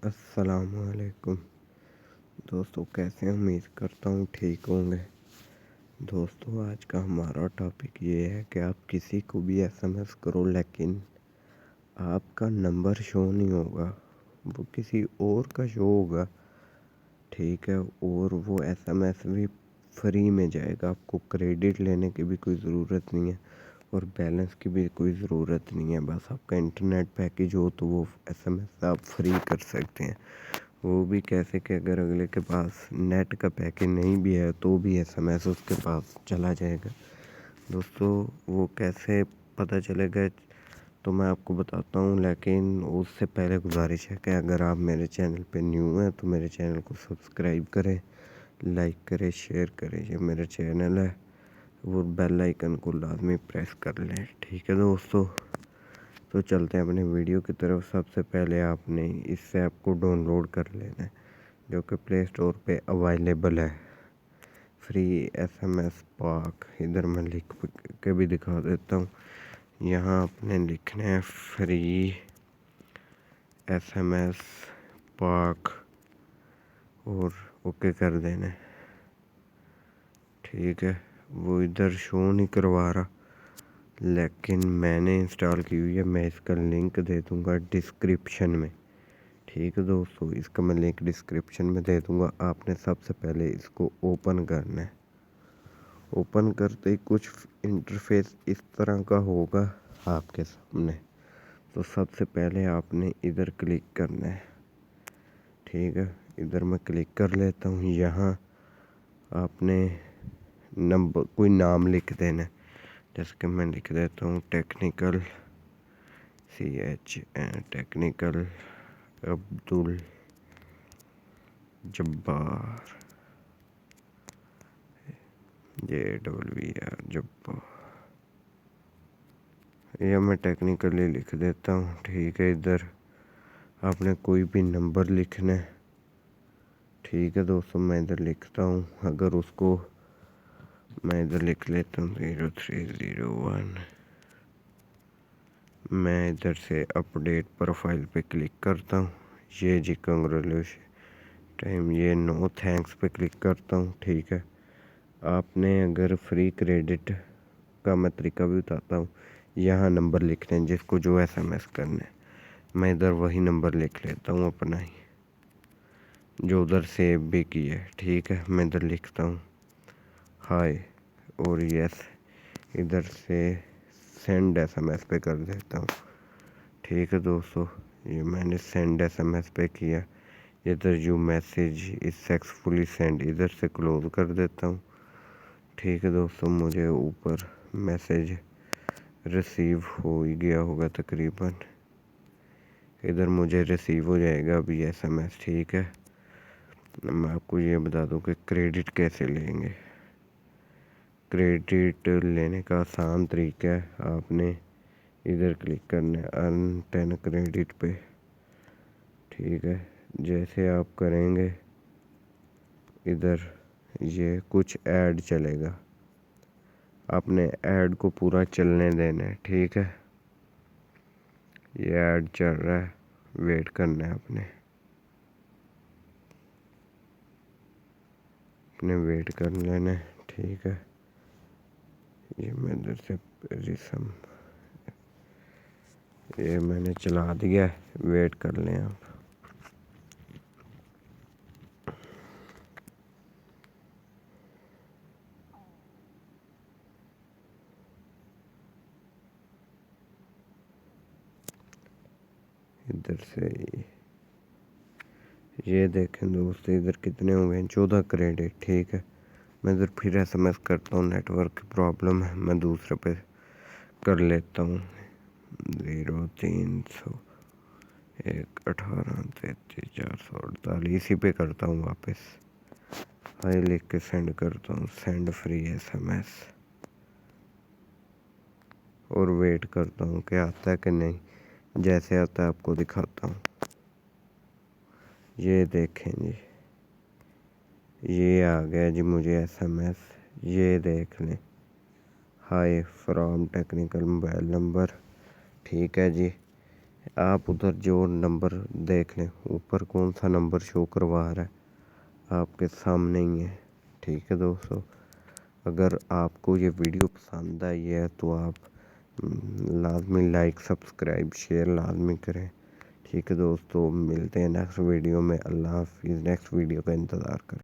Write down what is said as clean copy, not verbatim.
अस्सलामुअलैकुम दोस्तों, कैसे हैं? उम्मीद करता हूँ ठीक होंगे। दोस्तों, आज का हमारा टॉपिक ये है कि आप किसी को भी एसएमएस करो लेकिन आपका नंबर शो नहीं होगा, वो किसी और का शो होगा। ठीक है, और वो एसएमएस भी फ्री में जाएगा, आपको क्रेडिट लेने की भी कोई ज़रूरत नहीं है और बैलेंस की भी कोई ज़रूरत नहीं है। बस आपका इंटरनेट पैकेज हो तो वो एसएमएस आप फ्री कर सकते हैं। वो भी कैसे कि अगर अगले के पास नेट का पैकेज नहीं भी है तो भी एसएमएस उसके पास चला जाएगा। दोस्तों, वो कैसे पता चलेगा तो मैं आपको बताता हूँ, लेकिन उससे पहले गुजारिश है कि अगर आप मेरे चैनल पे न्यू हैं तो मेरे चैनल को सब्सक्राइब करें, लाइक करें, शेयर करें। ये मेरा चैनल है, वो बेल आइकन को लाजमी प्रेस कर लें। ठीक है दोस्तों, तो चलते हैं अपने वीडियो की तरफ। सबसे पहले आपने इस ऐप को डाउनलोड कर लेना है, जो कि प्ले स्टोर पे अवेलेबल है। फ्री एसएमएस पाक, इधर मैं लिख के भी दिखा देता हूँ। यहाँ आपने लिखना है फ्री एसएमएस पाक और ओके कर देना है। ठीक है, वो इधर शो नहीं करवा रहा, लेकिन मैंने इंस्टॉल की हुई है। मैं इसका लिंक दे दूँगा डिस्क्रिप्शन में। ठीक है दोस्तों, इसका मैं लिंक डिस्क्रिप्शन में दे दूँगा। आपने सबसे पहले इसको ओपन करना है। ओपन करते ही कुछ इंटरफेस इस तरह का होगा आपके सामने। तो सबसे पहले आपने इधर क्लिक करना है। ठीक है, इधर मैं क्लिक कर लेता हूँ। यहाँ आपने नंबर कोई नाम लिख देना है, जैसे कि मैं लिख देता हूँ technical technical Abdul Jabbar, JWR Jabbar. यह मैं टेक्निकली लिख देता हूँ। ठीक है, इधर आपने कोई भी नंबर लिखना है। ठीक है दोस्तों, मैं इधर लिखता हूँ। अगर उसको मैं इधर लिख लेता हूँ 0301। मैं इधर से अपडेट प्रोफाइल पे क्लिक करता हूँ। ये जी कंग्रेचुलेशन टाइम, ये नो थैंक्स पे क्लिक करता हूँ। ठीक है, आपने अगर फ्री क्रेडिट का मैं तरीका भी बताता हूँ। यहाँ नंबर लिखने हैं जिसको जो एसएमएस करना है। मैं इधर वही नंबर लिख लेता हूँ अपना ही, जो उधर सेव भी किया है। ठीक है, मैं इधर लिखता हूँ हाय और यस, इधर से सेंड एसएमएस पे कर देता हूँ। ठीक है दोस्तों, ये मैंने सेंड एसएमएस पे किया। इधर you message is successfully send, इधर से क्लोज कर देता हूँ। ठीक है दोस्तों, मुझे ऊपर मैसेज रिसीव हो ही गया होगा तकरीबन। इधर मुझे रिसीव हो जाएगा अभी एसएमएस। ठीक है, मैं आपको ये बता दूं कि क्रेडिट कैसे लेंगे। क्रेडिट लेने का आसान तरीका है, आपने इधर क्लिक करना है अर्न 10 क्रेडिट पे। ठीक है, जैसे आप करेंगे इधर ये कुछ ऐड चलेगा, आपने ऐड को पूरा चलने देना है। ठीक है, ये ऐड चल रहा है, वेट करना है अपने वेट कर लेना है। ठीक है, ये मैं इधर से रिसम ये मैंने चला दिया है, वेट कर लें आप। इधर से ये देखें दोस्तों, इधर कितने हो गए? 14 क्रेडिट। ठीक है, मैं इधर फिर एसएमएस करता हूँ, नेटवर्क की प्रॉब्लम है, मैं दूसरे पे कर लेता हूँ। 0301 18 33 448 इसी पे करता हूँ वापस। हाई लिख के सेंड करता हूँ, सेंड फ्री एसएमएस, और वेट करता हूँ कि आता है कि नहीं। जैसे आता है आपको दिखाता हूँ। ये देखें जी, ये आ गया जी मुझे एसएमएस। ये देख लें, हाय फ्रॉम टेक्निकल मोबाइल नंबर। ठीक है जी, आप उधर जो नंबर देख लें, ऊपर कौन सा नंबर शो करवा रहा है आपके सामने ही है। ठीक है दोस्तों, अगर आपको ये वीडियो पसंद आई है तो आप लाजमी लाइक सब्सक्राइब शेयर लाजमी करें। ठीक है दोस्तों, मिलते हैं नेक्स्ट वीडियो में। अल्लाह हाफिज़। नेक्स्ट वीडियो का इंतज़ार करें।